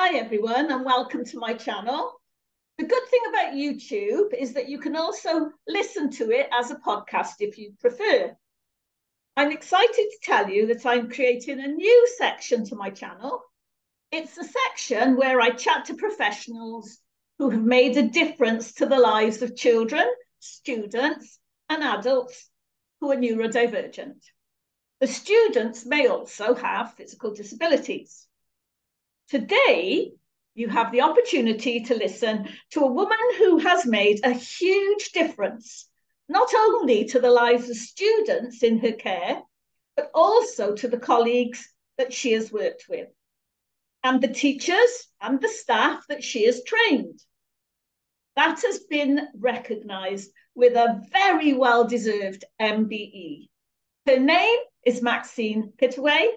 Hi everyone and welcome to my channel. The good thing about YouTube is that you can also listen to it as a podcast if you prefer. I'm excited to tell you that I'm creating a new section to my channel. It's a section where I chat to professionals who have made a difference to the lives of children, students and adults who are neurodivergent. The students may also have physical disabilities. Today, you have the opportunity to listen to a woman who has made a huge difference, not only to the lives of students in her care, but also to the colleagues that she has worked with, and the teachers and the staff that she has trained. That has been recognised with a very well-deserved MBE. Her name is Maxine Pittaway,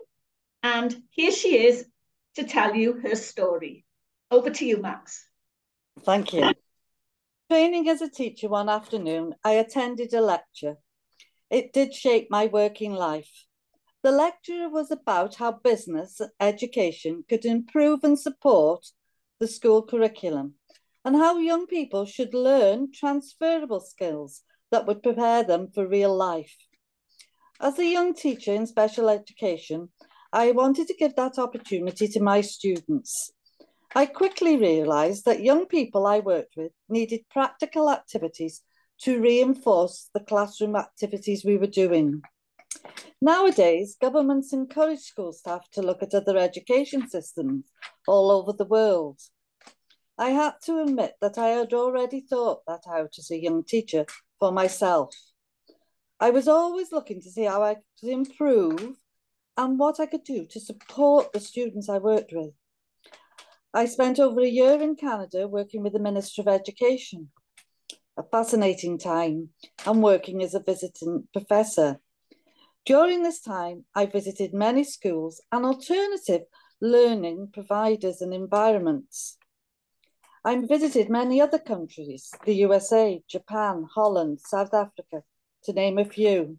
and here she is to tell you her story. Over to you, Max. Thank you. Training as a teacher one afternoon, I attended a lecture. It did shape my working life. The lecture was about how business education could improve and support the school curriculum and how young people should learn transferable skills that would prepare them for real life. As a young teacher in special education, I wanted to give that opportunity to my students. I quickly realised that young people I worked with needed practical activities to reinforce the classroom activities we were doing. Nowadays, governments encourage school staff to look at other education systems all over the world. I had to admit that I had already thought that out as a young teacher for myself. I was always looking to see how I could improve and what I could do to support the students I worked with. I spent over a year in Canada working with the Minister of Education, a fascinating time, and working as a visiting professor. During this time, I visited many schools and alternative learning providers and environments. I visited many other countries, the USA, Japan, Holland, South Africa, to name a few.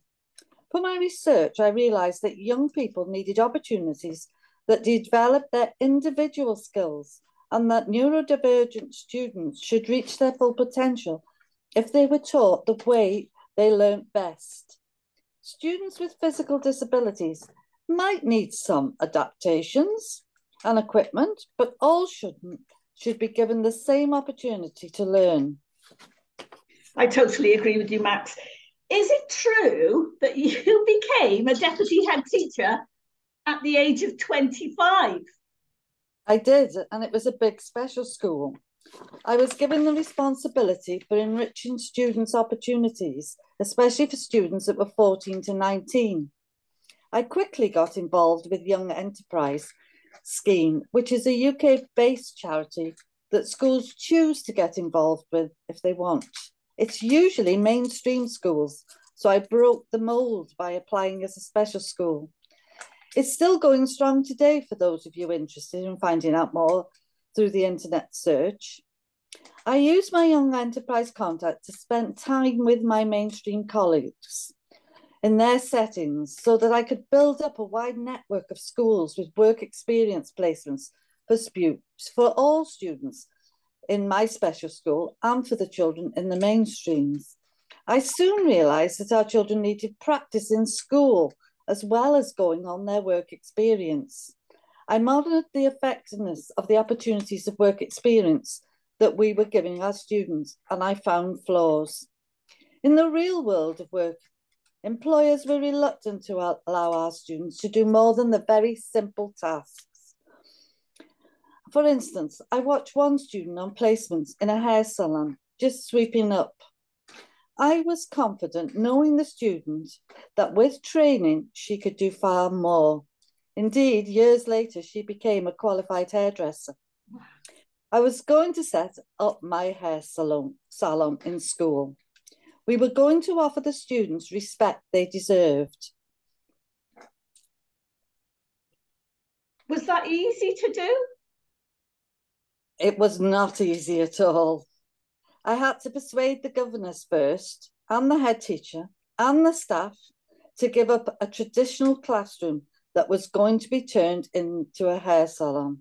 For my research, I realised that young people needed opportunities that develop their individual skills and that neurodivergent students should reach their full potential if they were taught the way they learnt best. Students with physical disabilities might need some adaptations and equipment, but all should be given the same opportunity to learn. I totally agree with you, Max. Is it true that you became a deputy head teacher at the age of 25? I did, and it was a big special school. I was given the responsibility for enriching students' opportunities, especially for students that were 14 to 19. I quickly got involved with Young Enterprise Scheme, which is a UK-based charity that schools choose to get involved with if they want. It's usually mainstream schools, so I broke the mould by applying as a special school. It's still going strong today for those of you interested in finding out more through the internet search. I used my Young Enterprise contact to spend time with my mainstream colleagues in their settings so that I could build up a wide network of schools with work experience placements for all students in my special school and for the children in the mainstreams. I soon realised that our children needed practice in school as well as going on their work experience. I monitored the effectiveness of the opportunities of work experience that we were giving our students, and I found flaws. In the real world of work, employers were reluctant to allow our students to do more than the very simple tasks. For instance, I watched one student on placements in a hair salon, just sweeping up. I was confident, knowing the student, that with training, she could do far more. Indeed, years later, she became a qualified hairdresser. I was going to set up my hair salon in school. We were going to offer the students respect they deserved. Was that easy to do? It was not easy at all. I had to persuade the governors first, and the head teacher, and the staff to give up a traditional classroom that was going to be turned into a hair salon.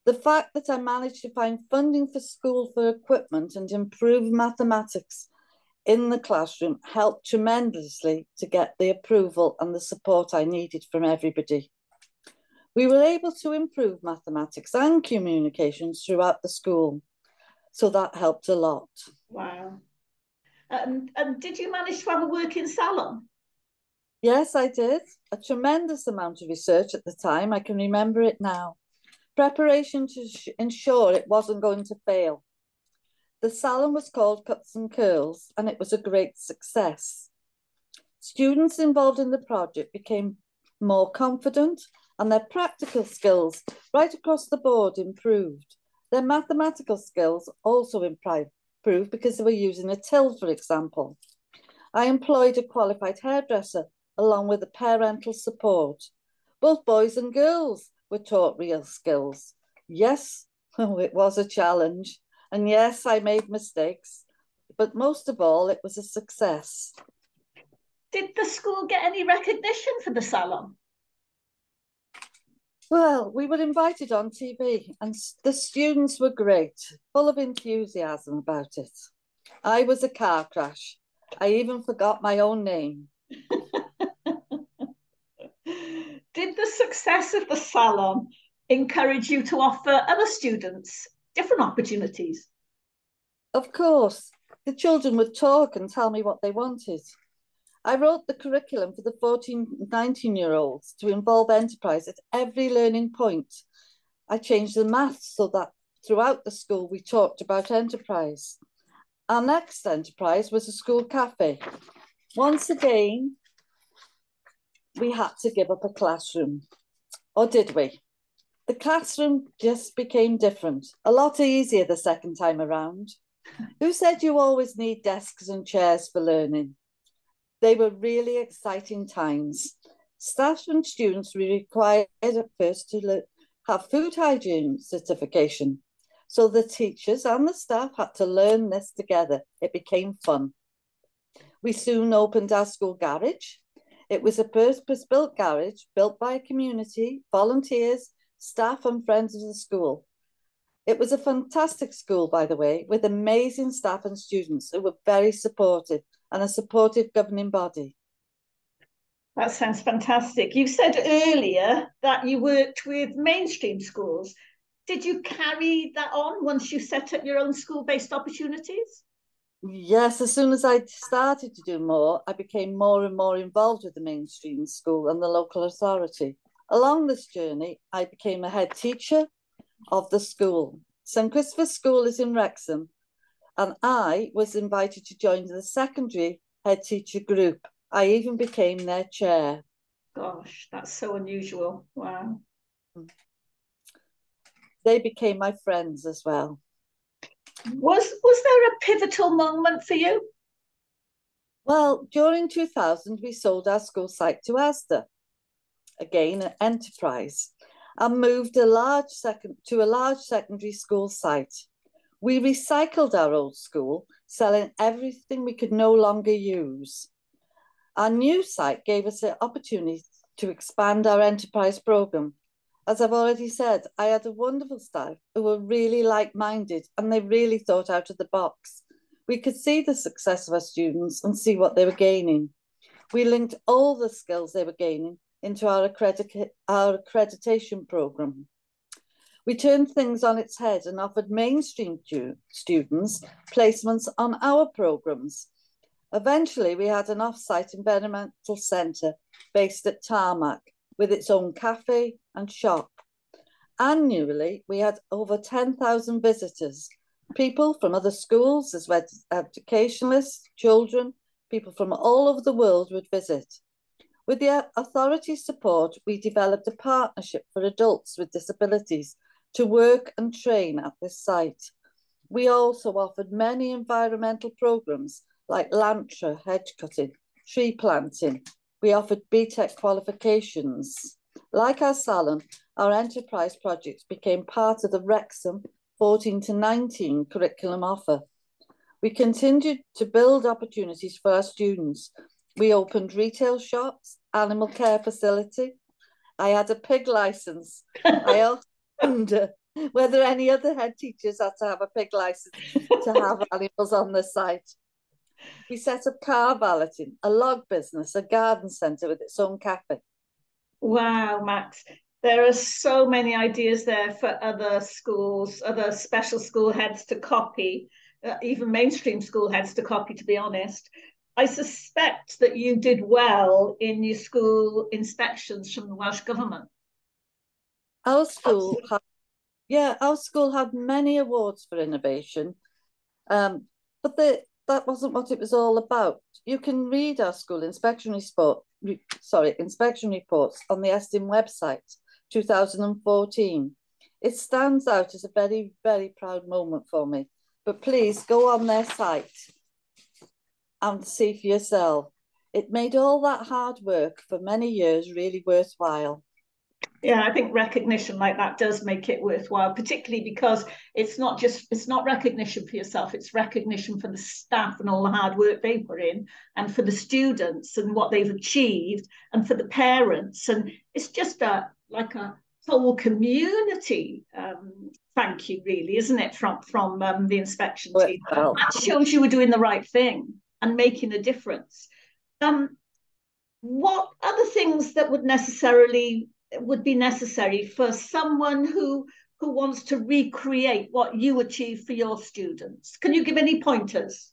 The fact that I managed to find funding for school for equipment and improve mathematics in the classroom helped tremendously to get the approval and the support I needed from everybody. We were able to improve mathematics and communications throughout the school, so that helped a lot. Wow. And did you manage to have a working salon? Yes, I did. A tremendous amount of research at the time. I can remember it now. Preparation to ensure it wasn't going to fail. The salon was called Cuts and Curls, and it was a great success. Students involved in the project became more confident, and their practical skills right across the board improved. Their mathematical skills also improved because they were using a till, for example. I employed a qualified hairdresser along with the parental support. Both boys and girls were taught real skills. Yes, it was a challenge. And yes, I made mistakes. But most of all, it was a success. Did the school get any recognition for the salon? Well, we were invited on TV and the students were great, full of enthusiasm about it. I was a car crash. I even forgot my own name. Did the success of the salon encourage you to offer other students different opportunities? Of course, the children would talk and tell me what they wanted. I wrote the curriculum for the 14, 19-year-olds to involve enterprise at every learning point. I changed the maths so that throughout the school we talked about enterprise. Our next enterprise was a school cafe. Once again, we had to give up a classroom. Or did we? The classroom just became different, a lot easier the second time around. Who said you always need desks and chairs for learning? They were really exciting times. Staff and students were required at first to have food hygiene certification. So the teachers and the staff had to learn this together. It became fun. We soon opened our school garage. It was a purpose-built garage built by a community, volunteers, staff and friends of the school. It was a fantastic school, by the way, with amazing staff and students who were very supportive and a supportive governing body. That sounds fantastic. You said earlier that you worked with mainstream schools. Did you carry that on once you set up your own school-based opportunities? Yes, as soon as I started to do more, I became more and more involved with the mainstream school and the local authority. Along this journey, I became a head teacher of the school. St. Christopher's School is in Wrexham, and I was invited to join the secondary head teacher group. I even became their chair. Gosh, that's so unusual. Wow. They became my friends as well. Was there a pivotal moment for you? Well, during 2000, we sold our school site to Asda, again, an enterprise, and moved to a large secondary school site. We recycled our old school, selling everything we could no longer use. Our new site gave us the opportunity to expand our enterprise program. As I've already said, I had a wonderful staff who were really like-minded and they really thought out of the box. We could see the success of our students and see what they were gaining. We linked all the skills they were gaining into our accreditation program. We turned things on its head and offered mainstream students placements on our programs. Eventually, we had an off-site environmental centre based at Tarmac with its own cafe and shop. Annually, we had over 10,000 visitors, people from other schools as well as educationalists, children, people from all over the world would visit. With the authority's support, we developed a partnership for adults with disabilities to work and train at this site. We also offered many environmental programs like Lantra, hedge cutting, tree planting. We offered BTEC qualifications. Like our salon, our enterprise projects became part of the Wrexham 14 to 19 curriculum offer. We continued to build opportunities for our students. We opened retail shops, animal care facility. I had a pig license. I owned whether any other head teachers had to have a pig license to have animals on the site. We set up car valeting, a log business, a garden centre with its own cafe. Wow, Max. There are so many ideas there for other schools, other special school heads to copy, even mainstream school heads to copy, to be honest. I suspect that you did well in your school inspections from the Welsh Government. Our school had, our school had many awards for innovation, but that wasn't what it was all about. You can read our school inspection reports on the Estin website, 2014. It stands out as a very, very proud moment for me. But please go on their site and see for yourself. It made all that hard work for many years really worthwhile. Yeah, I think recognition like that does make it worthwhile, particularly because it's not recognition for yourself, it's recognition for the staff and all the hard work they put in, and for the students and what they've achieved, and for the parents. And it's just like a whole community thank you, really, isn't it, from the inspection team. Well, that shows you were doing the right thing and making a difference. What other things that would be necessary for someone who wants to recreate what you achieved for your students? Can you give any pointers?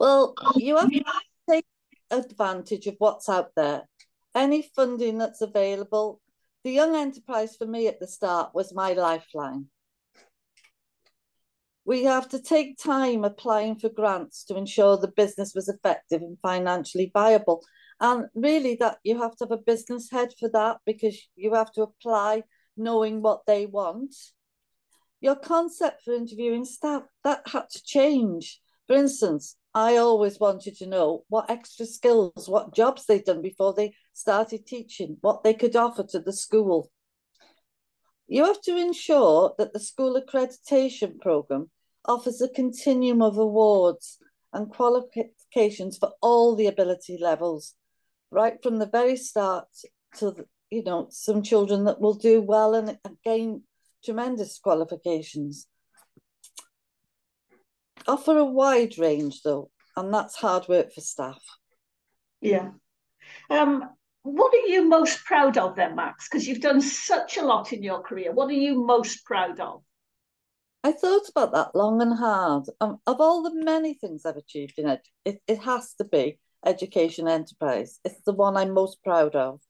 Well, you have to take advantage of what's out there. Any funding that's available. The Young Enterprise for me at the start was my lifeline. We have to take time applying for grants to ensure the business was effective and financially viable. And really that you have to have a business head for that, because you have to apply knowing what they want. Your concept for interviewing staff, that had to change. For instance, I always wanted to know what extra skills, what jobs they'd done before they started teaching, what they could offer to the school. You have to ensure that the school accreditation programme offers a continuum of awards and qualifications for all the ability levels, right from the very start to, some children that will do well and gain tremendous qualifications. Offer a wide range, though, and that's hard work for staff. Yeah. What are you most proud of then, Max? Because you've done such a lot in your career. What are you most proud of? I thought about that long and hard. Of all the many things I've achieved in it has to be Education Enterprise. It's the one I'm most proud of.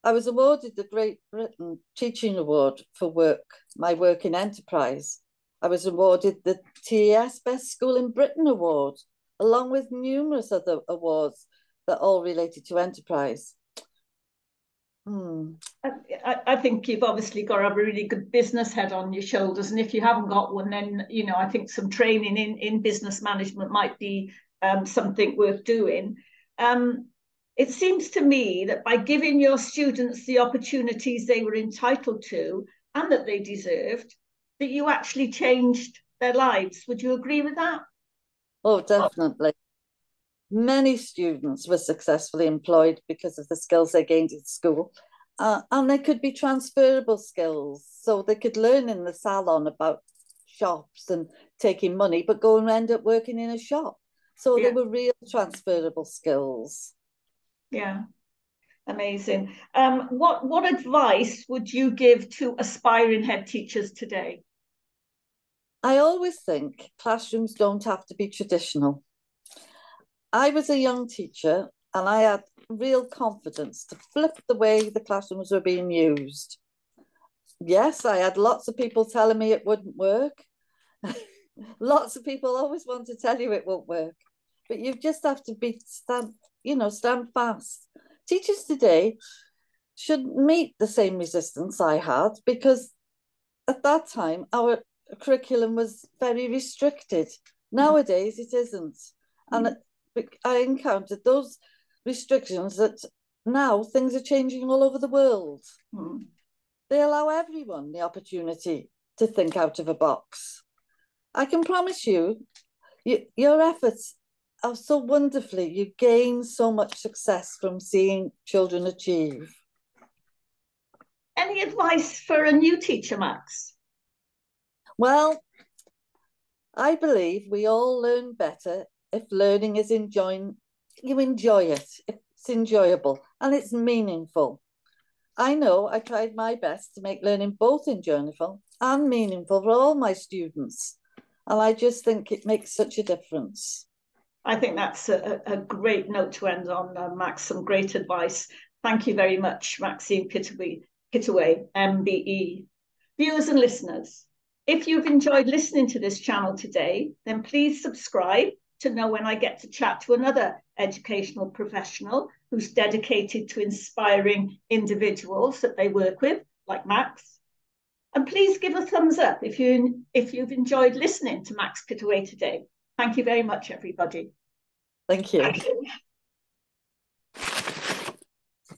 I was awarded the Great Britain Teaching Award for my work in enterprise. I was awarded the TES Best School in Britain Award, along with numerous other awards that all related to enterprise. I think you've obviously got a really good business head on your shoulders. And if you haven't got one, then, I think some training in business management might be something worth doing. It seems to me that by giving your students the opportunities they were entitled to and that they deserved, that you actually changed their lives. Would you agree with that? Oh, definitely. Many students were successfully employed because of the skills they gained in school. And they could be transferable skills. So they could learn in the salon about shops and taking money, but go and end up working in a shop. So they were real transferable skills. Yeah, amazing. What advice would you give to aspiring head teachers today? I always think classrooms don't have to be traditional. I was a young teacher and I had real confidence to flip the way the classrooms were being used. Yes, I had lots of people telling me it wouldn't work. Lots of people always want to tell you it won't work, but you just have to stand fast. Teachers today should meet the same resistance I had, because at that time our curriculum was very restricted. Nowadays it isn't. And I encountered those restrictions that now things are changing all over the world. They allow everyone the opportunity to think out of a box. I can promise you, your efforts are so wonderfully, you gain so much success from seeing children achieve. Any advice for a new teacher, Max? Well, I believe we all learn better if learning is you enjoy it, if it's enjoyable and it's meaningful. I know I tried my best to make learning both enjoyable and meaningful for all my students. And I just think it makes such a difference. I think that's a great note to end on, Max. Some great advice. Thank you very much, Maxine Pittaway, MBE. Viewers and listeners, if you've enjoyed listening to this channel today, then please subscribe to know when I get to chat to another educational professional who's dedicated to inspiring individuals that they work with, like Max. And please give a thumbs up if you've enjoyed listening to Max Pittaway today. Thank you very much, everybody. Thank you.